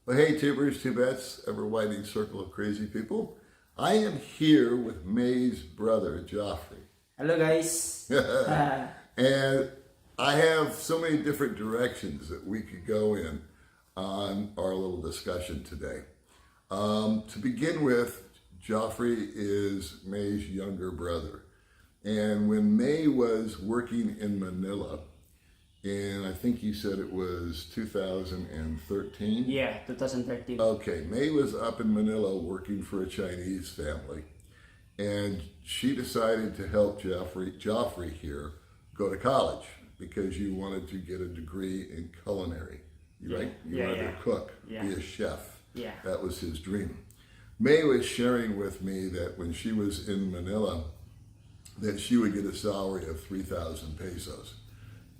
Well, hey, tubers, tubettes, ever-widening circle of crazy people. I am here with May's brother, Joffrey. Hello guys. And I have so many different directions that we could go in on our little discussion today. To begin with, Joffrey is May's younger brother. And when May was working in Manila, and I think you said it was 2013? Yeah, 2013. Okay, May was up in Manila working for a Chinese family, and she decided to help Joffrey here go to college because you wanted to get a degree in culinary, right? You wanted to cook, be a chef. Yeah. That was his dream. May was sharing with me that when she was in Manila, that she would get a salary of 3,000 pesos.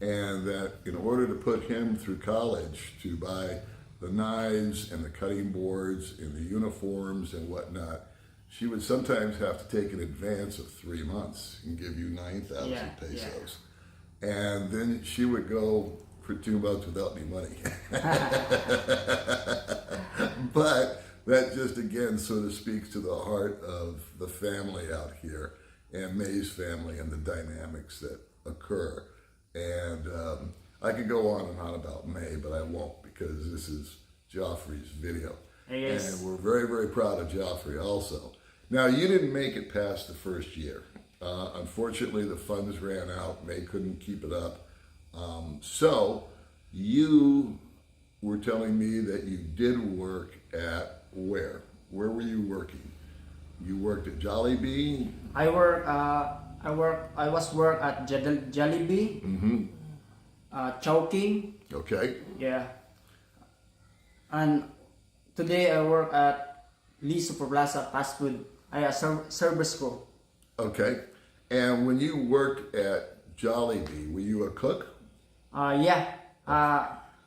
And that in order to put him through college to buy the knives and the cutting boards and the uniforms and whatnot, she would sometimes have to take an advance of 3 months and give you 9,000 pesos. And then she would go for 2 months without any money. But that just again sort of speaks to the heart of the family out here and May's family and the dynamics that occur. And I could go on and on about May, but I won't because this is Joffrey's video. Yes. And we're very, very proud of Joffrey also. Now, you didn't make it past the first year. Unfortunately, the funds ran out. May couldn't keep it up. So you were telling me that you did work at where? Where were you working? You worked at Jollibee? I was work at Jollibee, Chowking. Okay. Yeah. And today I work at Lee Superplaza Fast Food. I am service crew. Okay. And when you worked at Jollibee, were you a cook?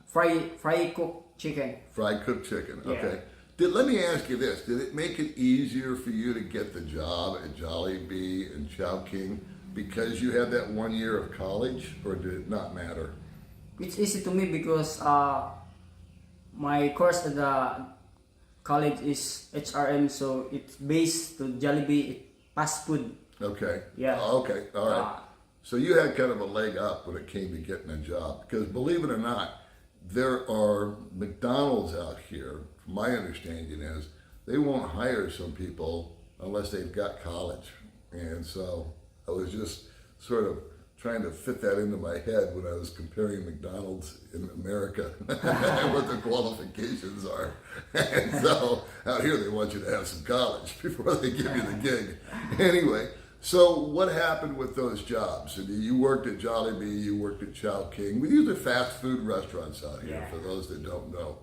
Fry cooked chicken. Fried cooked chicken. Yeah. Okay. Let me ask you this. Did it make it easier for you to get the job at Jollibee and Chowking because you had that 1 year of college, or did it not matter? It's easy to me because my course at the college is HRM, so it's based to Jollibee fast food. Okay. Yeah. Okay. All right. So you had kind of a leg up when it came to getting a job because believe it or not, there are McDonald's out here, my understanding is, they won't hire some people unless they've got college. And so I was just sort of trying to fit that into my head when I was comparing McDonald's in America and what the qualifications are. And so out here they want you to have some college before they give you the gig. Anyway, so what happened with those jobs? You worked at Jollibee, you worked at Chowking. These are fast food restaurants out here, for those that don't know.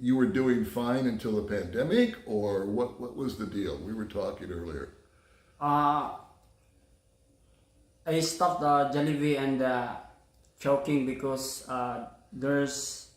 You were doing fine until the pandemic, or what was the deal? We were talking earlier. I stopped the Jollibee and Chowking because there's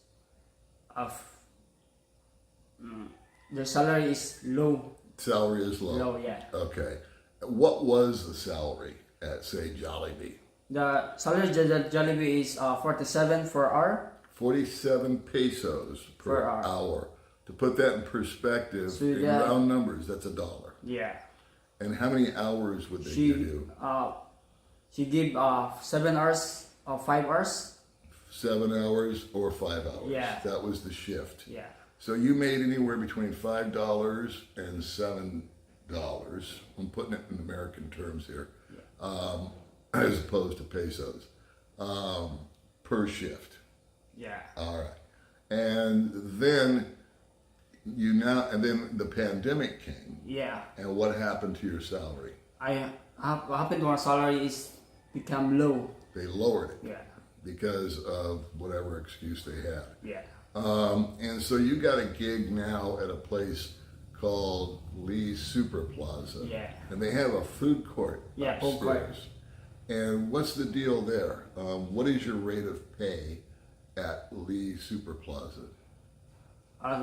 the salary is low. Salary is low. Low, yeah. Okay. What was the salary at, say, Jollibee? The salary at Jollibee is 47 per hour. 47 pesos per hour. To put that in perspective, So, in round numbers, that's $1. Yeah. And how many hours would they give you? She give 7 hours or 5 hours. 7 hours or 5 hours. Yeah. That was the shift. Yeah. So you made anywhere between $5 and $7. I'm putting it in American terms here, as opposed to pesos, per shift. Yeah. All right. And then the pandemic came. Yeah. And what happened to your salary? What happened to our salary is become low. They lowered it. Yeah. Because of whatever excuse they had. Yeah. And so you got a gig now at a place called Lee Superplaza. Yeah. And they have a food court Food court. upstairs. And what's the deal there? What is your rate of pay at Lee Superplaza?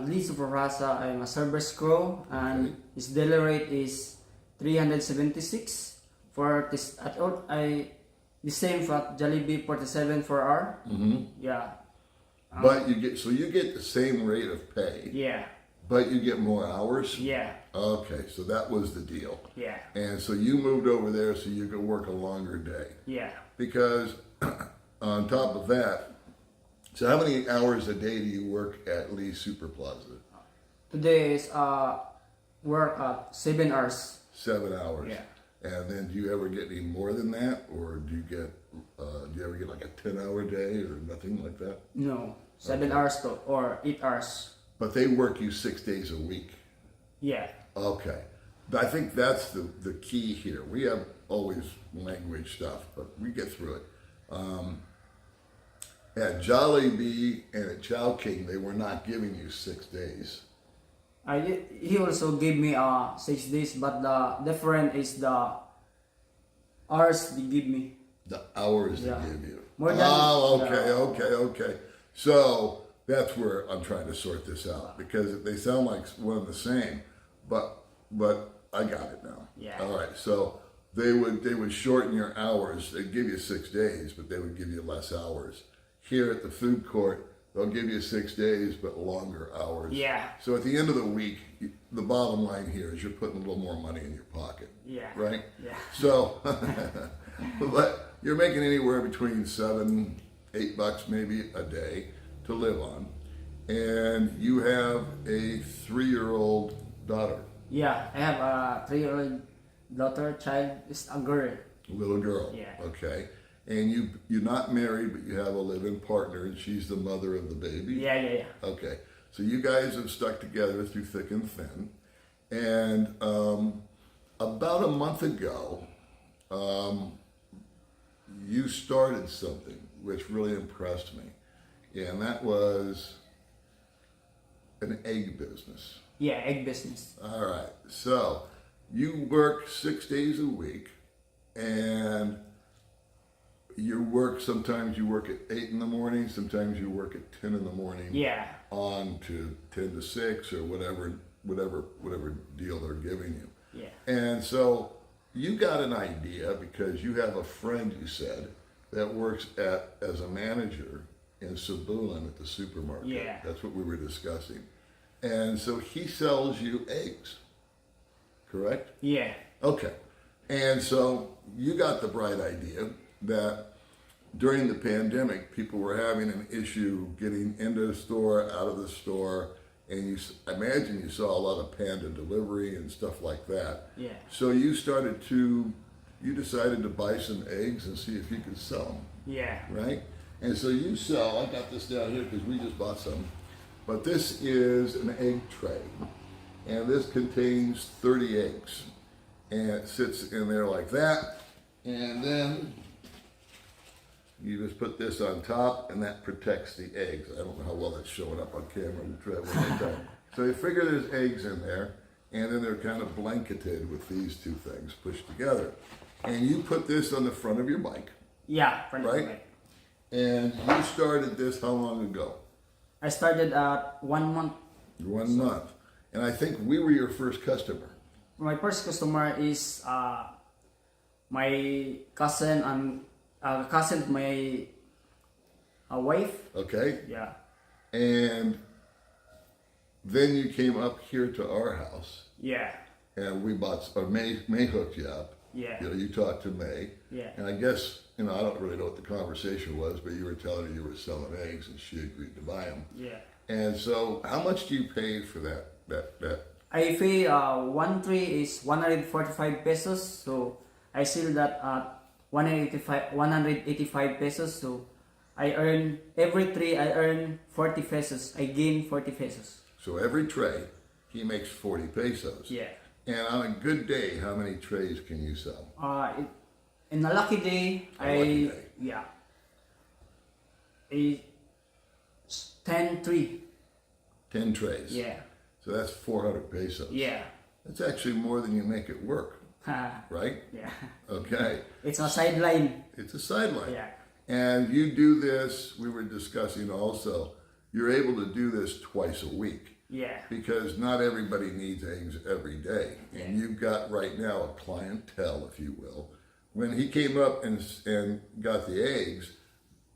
Lee Superplaza, I'm a service crew, and his daily rate is 376 for this. The same for Jollibee, 47 per hour. Mm-hmm. Yeah. But you get the same rate of pay, Yeah. but you get more hours? Yeah. Okay, so that was the deal. Yeah. And so you moved over there so you could work a longer day. Yeah. Because on top of that, so how many hours a day do you work at Lee Super Plaza? Today is work 7 hours. 7 hours. Yeah. And then do you ever get any more than that, or do you ever get like a 10-hour day or nothing like that? No, 7 hours or 8 hours. But they work you 6 days a week. Yeah. Okay. I think that's the key here. We have always language stuff, but we get through it. At Jollibee and at Chowking, they were not giving you 6 days. He also gave me 6 days, but the difference is the hours they give me. The hours Yeah. they give you. More than- okay, yeah. okay. So that's where I'm trying to sort this out because they sound like one and the same, but I got it now. Yeah. All right. So they would shorten your hours. They'd give you 6 days, but they would give you less hours. Here at the food court, they'll give you 6 days, but longer hours. Yeah. So at the end of the week, the bottom line here is you're putting a little more money in your pocket. Yeah. Right? Yeah. So, but you're making anywhere between $7, $8 maybe a day to live on. And you have a 3-year-old daughter, Yeah, I have a 3-year-old daughter. Child is a girl. little girl. Yeah. Okay. And you're not married, but you have a live-in partner, and she's the mother of the baby. Yeah. Okay, so you guys have stuck together through thick and thin, and about a month ago, you started something which really impressed me, and that was an egg business. Yeah, egg business. All right, so you work 6 days a week, and sometimes you work at 8 in the morning, sometimes you work at 10 in the morning. Yeah. On to 10 to 6 or whatever deal they're giving you. Yeah. And so you got an idea because you have a friend, you said, that works as a manager in Cebulan at the supermarket. Yeah. That's what we were discussing. And so he sells you eggs, correct? Yeah. Okay. And so you got the bright idea that during the pandemic, people were having an issue getting into the store, out of the store, and I imagine you saw a lot of Panda delivery and stuff like that. Yeah. So you decided to buy some eggs and see if you could sell them, Yeah. right? And so you sell, I got this down here because we just bought some, but this is an egg tray, and this contains 30 eggs, and it sits in there like that, and then you just put this on top, and that protects the eggs. I don't know how well that's showing up on camera. We'll try it one more time. So you figure there's eggs in there, and then they're kind of blanketed with these two things pushed together. And you put this on the front of your bike, Yeah. right? And you started this how long ago? I started at 1 month. 1 month. And I think we were your first customer. My first customer is my cousin and cousin of my wife. Okay? Yeah. And then you came up here to our house, Yeah. and we bought, or May hooked you up. Yeah. You know, you talked to May. Yeah. And I guess, I don't really know what the conversation was, but you were telling her you were selling eggs, and she agreed to buy them. Yeah. And so, how much do you pay for that? I pay 1 tray is 145 pesos. So I sell that at 185 pesos. So I earn every tray. I earn 40 pesos. I gain 40 pesos. So every tray, he makes 40 pesos. Yeah. And on a good day, how many trays can you sell? In a lucky day, lucky day. Yeah. A 10 tray. 10 trays. Yeah. So that's 400 pesos. Yeah. That's actually more than you make it work, right? Yeah. Okay. It's a sideline. It's a sideline. Yeah. And you do this, we were discussing also, you're able to do this twice a week. Yeah. Because not everybody needs eggs every day. And you've got right now a clientele, if you will. When he came up and got the eggs,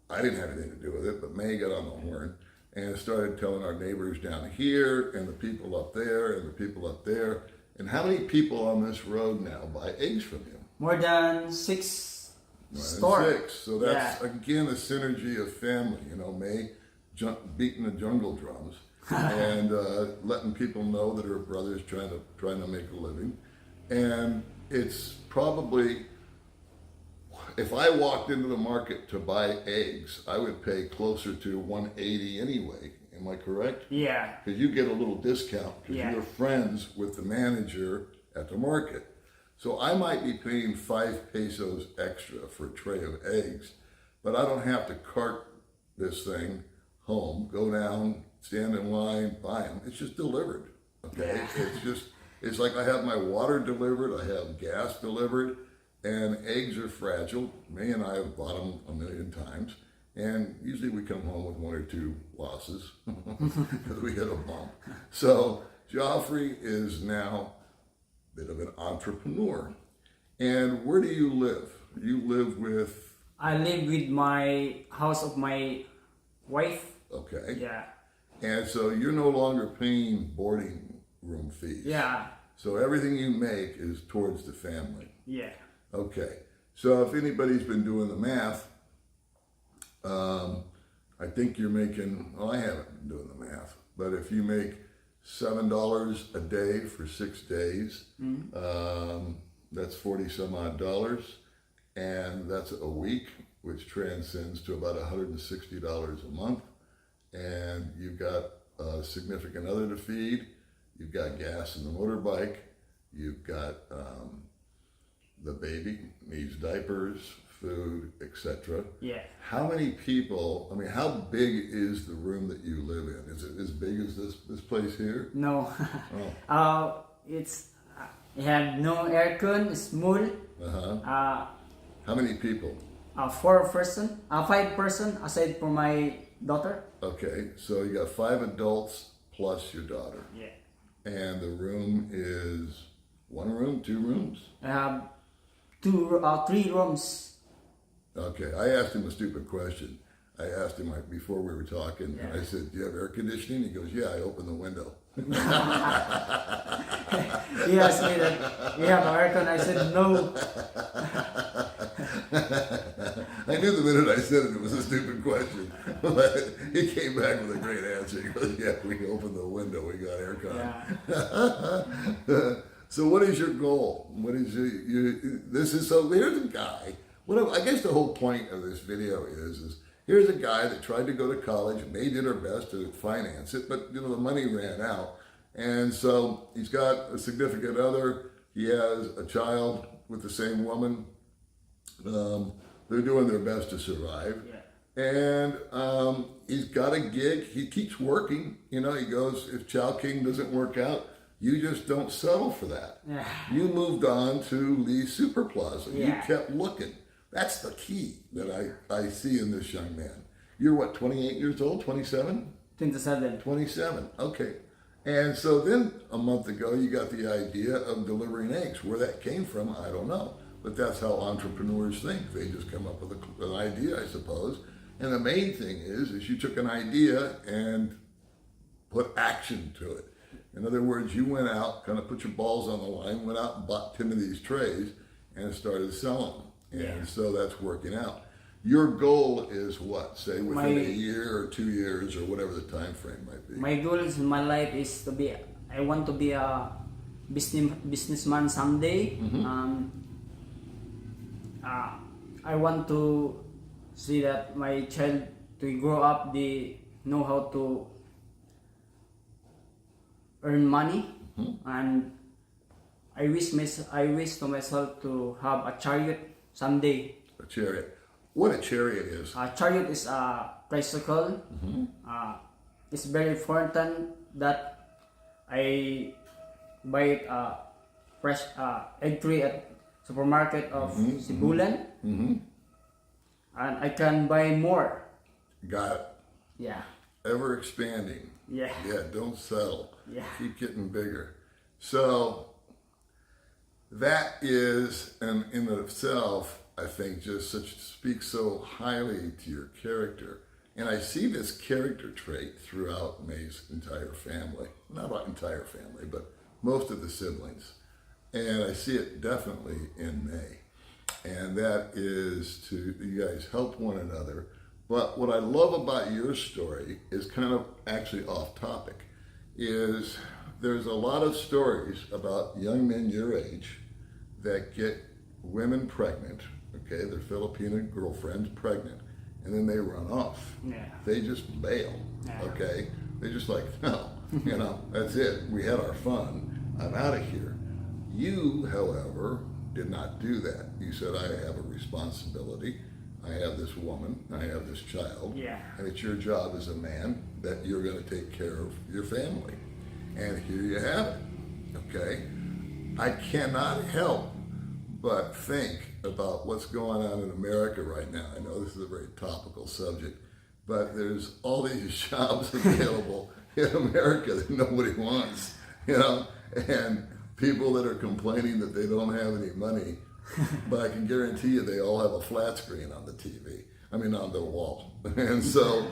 I didn't have anything to do with it, but May got on the horn. and started telling our neighbors down here and the people up there and the people up there. And how many people on this road now buy eggs from you? More than 6 More than stores. 6. So that's again a synergy of family. You know, May beating the jungle drums and letting people know that her brother's trying to make a living. And it's probably, if I walked into the market to buy eggs, I would pay closer to $180 anyway. Am I correct? Yeah. Because you get a little discount because Yeah. you're friends with the manager at the market. So I might be paying 5 pesos extra for a tray of eggs, but I don't have to cart this thing home, go down, stand in line, buy them. It's just delivered. Okay. Yeah. It's like I have my water delivered, I have gas delivered, and eggs are fragile. May and I have bought them a million times. And usually we come home with 1 or 2 losses because we hit a bump. So Joffrey is now a bit of an entrepreneur. And where do you live? You live with, I live with my house of my wife. okay. Yeah. And so you're no longer paying boarding room fees. Yeah. So everything you make is towards the family. Yeah. Okay. So if anybody's been doing the math, I think you're making, well, I haven't been doing the math, but if you make $7 a day for 6 days, that's 40 some odd dollars, and that's a week, which transcends to about $160 a month, and you've got a significant other to feed, you've got gas in the motorbike, you've got the baby needs diapers, food, etc. Yeah. How many people, I mean, how big is the room that you live in? Is it as big as this place here? No. Oh. It's it had no aircon, small. Uh-huh. How many people? 4 person, 5 person aside from my daughter. Okay, so you got 5 adults plus your daughter. Yeah. And the room is 1 room, 2 rooms? I have 3 rooms. Okay, I asked him a stupid question. I asked him before we were talking, and I said, do you have air conditioning? He goes, yeah, I open the window. He asked me that we have aircon. I said no. I knew the minute I said it was a stupid question, but he came back with a great answer. He goes, yeah, we opened the window, we got aircon. Yeah. So what is your goal? What is here's a guy. I guess the whole point of this video is here's a guy that tried to go to college, May did her best to finance it, but the money ran out. And so he's got a significant other, he has a child with the same woman. They're doing their best to survive. Yeah. And he's got a gig, he keeps working, he goes, if Chowking doesn't work out, you just don't settle for that. Yeah. You moved on to Lee Super Plaza. Yeah. You kept looking. That's the key that I see in this young man. You're what, 28 years old, 27? 27. 27, okay. And so then a month ago, you got the idea of delivering eggs. Where that came from, I don't know. But that's how entrepreneurs think. They just come up with an idea, I suppose. And the main thing is you took an idea and put action to it. In other words, you went out, kind of put your balls on the line, went out and bought 10 of these trays and started selling them. And so that's working out. Your goal is what? Say within a year or 2 years or whatever the time frame might be. My goals in my life is I want to be a businessman someday. I want to see that my child to grow up, they know how to earn money, and I wish to myself to have a chariot someday. A chariot. What a chariot is. A chariot is a tricycle. It's very important that I buy it fresh egg tray at supermarket of Sibulan, and I can buy more. Got it. Yeah. Ever expanding. Yeah. Yeah, don't settle. Yeah. Keep getting bigger. So that is, and in itself, I think, just speaks so highly to your character. And I see this character trait throughout May's entire family. Not our entire family, but most of the siblings. And I see it definitely in May. And that is to, you guys help one another. But what I love about your story is kind of actually off topic, is there's a lot of stories about young men your age that get women pregnant, okay, their Filipino girlfriends pregnant, and then they run off. Yeah. They just bail, Yeah. okay? They're just like, no, you know, that's it. We had our fun. I'm out of here. You, however, did not do that. You said, I have a responsibility. I have this woman, I have this child, Yeah. and it's your job as a man that you're going to take care of your family. And here you have it, okay? I cannot help but think about what's going on in America right now. I know this is a very topical subject, but there's all these jobs available in America that nobody wants, you know, and people that are complaining that they don't have any money, but I can guarantee you they all have a flat screen on the TV. I mean, on the wall. And so,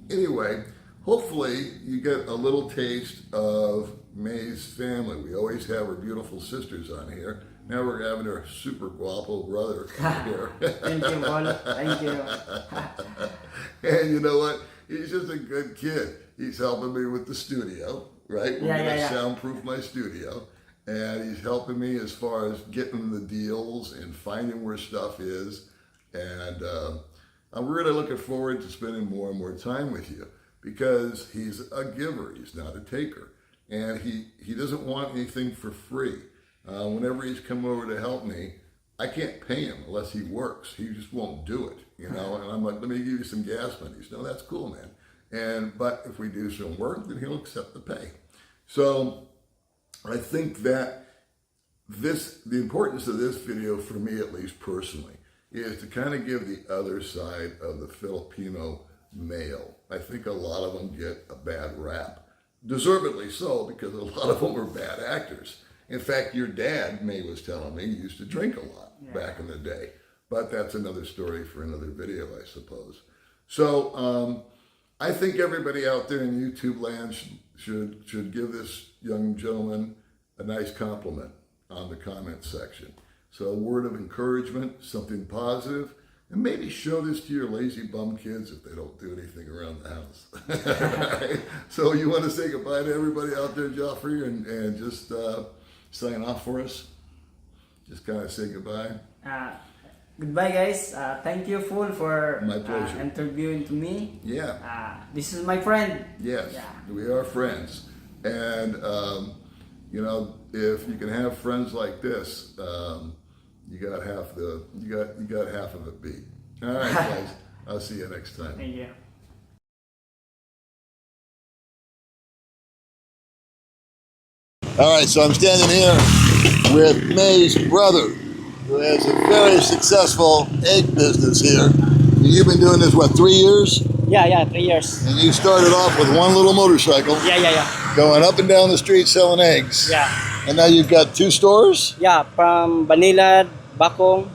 anyway, hopefully you get a little taste of May's family. We always have her beautiful sisters on here. Now we're having her super guapo brother on here. Thank you, Paul. Thank you. And you know what? He's just a good kid. He's helping me with the studio, right? We're going to soundproof my studio. And he's helping me as far as getting the deals and finding where stuff is. And I'm really looking forward to spending more and more time with you because he's a giver. He's not a taker. And he doesn't want anything for free. Whenever he's come over to help me, I can't pay him unless he works. He just won't do it, you know. And I'm like, let me give you some gas money. He's, no, that's cool, man. But if we do some work, then he'll accept the pay. So I think that the importance of this video, for me at least personally, is to kind of give the other side of the Filipino male. I think a lot of them get a bad rap. Deservedly so, because a lot of them are bad actors. In fact, your dad, May was telling me, used to drink a lot back in the day. But that's another story for another video, I suppose. So I think everybody out there in YouTube land should give this young gentleman a nice compliment on the comment section. So a word of encouragement, something positive, and maybe show this to your lazy bum kids if they don't do anything around the house. Right? So you want to say goodbye to everybody out there, Joffrey, and just sign off for us? Just kind of say goodbye. Goodbye, guys. Thank you, Fool, for My pleasure. interviewing to me. Yeah. This is my friend. Yes, Yeah. we are friends. And, you know, if you can have friends like this, you got half of it beat. All right, guys. I'll see you next time. Thank you. All right, so I'm standing here with May's brother, who has a very successful egg business here. You've been doing this, what, 3 years? Yeah, 3 years. And you started off with one little motorcycle, Yeah. going up and down the street selling eggs. Yeah. And now you've got 2 stores? Yeah, from Banilad, Bakong,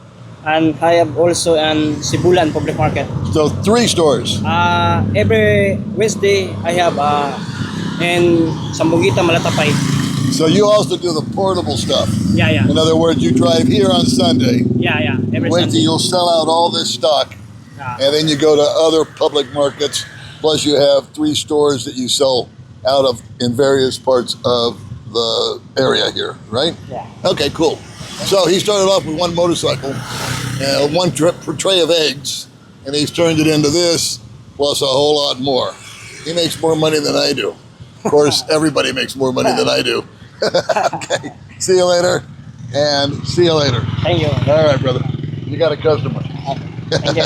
and I have also in Sibulan Public Market. So 3 stores. Every Wednesday I have in Sambugita, Malatapay. So you also do the portable stuff. Yeah. In other words, you drive here on Sunday. Yeah. Every Wednesday Sunday. you'll sell out all this stock. Yeah. And then you go to other public markets. Plus you have 3 stores that you sell out of in various parts of the area here, right? Yeah. Okay, cool. So he started off with one motorcycle and one tray of eggs, and he's turned it into this, plus a whole lot more. He makes more money than I do. Of course, everybody makes more money than I do. Okay, see you later, and see you later. Thank you. All right, brother. You got a customer. Thank you.